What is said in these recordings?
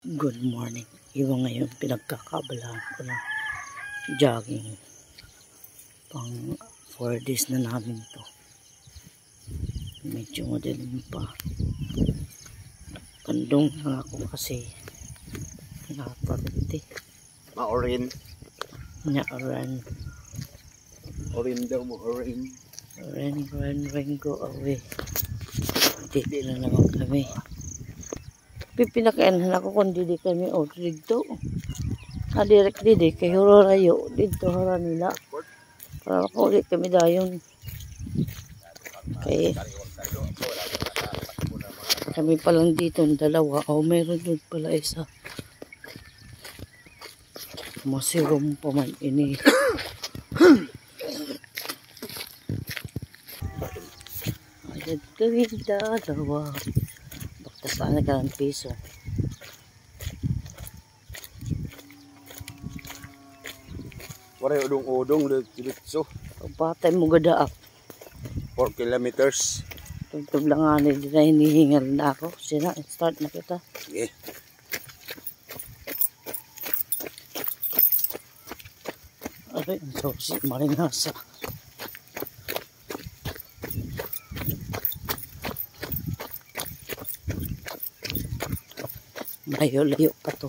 Good morning. Iwan ngayon pinagkakabalahan ko na jogging. Pang 4 days na namin to. Medyo madilim pa. Kandong na ako kasi napariti. Ma-orin. Nya-oran. Orin daw mo, orin. Ren, go away. Dito na naman kami. Pipinakayanan ako kung didi kami o dito. Direct didi kay Hororayo. Dito hora nila. Para makulit kami dayon. Kaya kami palang dito ng dalawa. O meron doon pala isa. Masirom pa man ini. Agad kami dalawa. Bakta sana ka ng piso. Waray udong-udong diretso. Pagpatay mo gadaap. 4 kilometers. Tugtog lang nga nila na hinihingal na ako. Sina, start na kita. Sige. Aray, ang sausi, marinasa. Layo-layo pa to.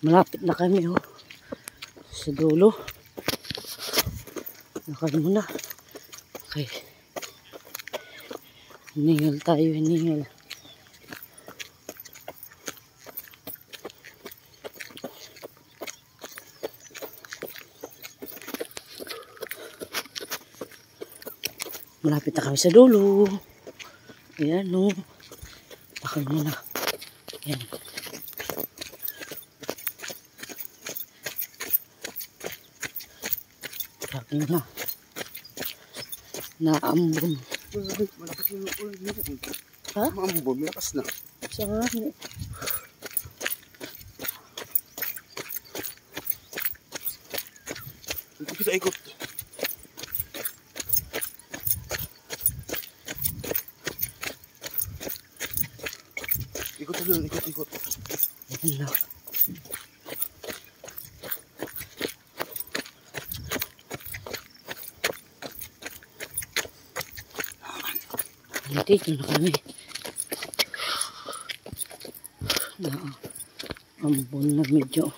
Malapit na kami sa dulo. Nakal muna. Okay. Hiningal tayo, hiningal. Malapit na kami sa dulo. Ayan o. Nakal muna. Ayan. Sabi na. Naambon. Malakas yung ulan. Ha? Maambon, malakas na. Saan nga? Ito sa ikot. Ikot na doon, ikot. Ayan na. Dito na kami. Ambon na medyo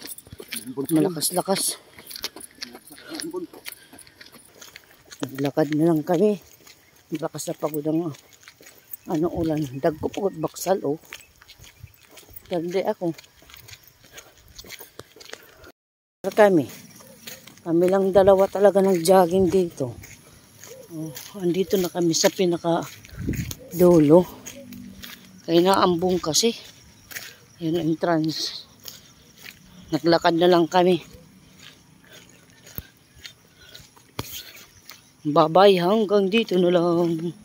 malakas-lakas. Naglakad na lang kami. Lakas na pagod ang ulan. Dagko pagod baksal Tanda ako. Kami lang dalawa talaga nag-jogging dito. Andito na kami sa pinaka dulo. Kaya naambong kasi. Yung entrance. Naglakad na lang kami. Babay hanggang dito na lang.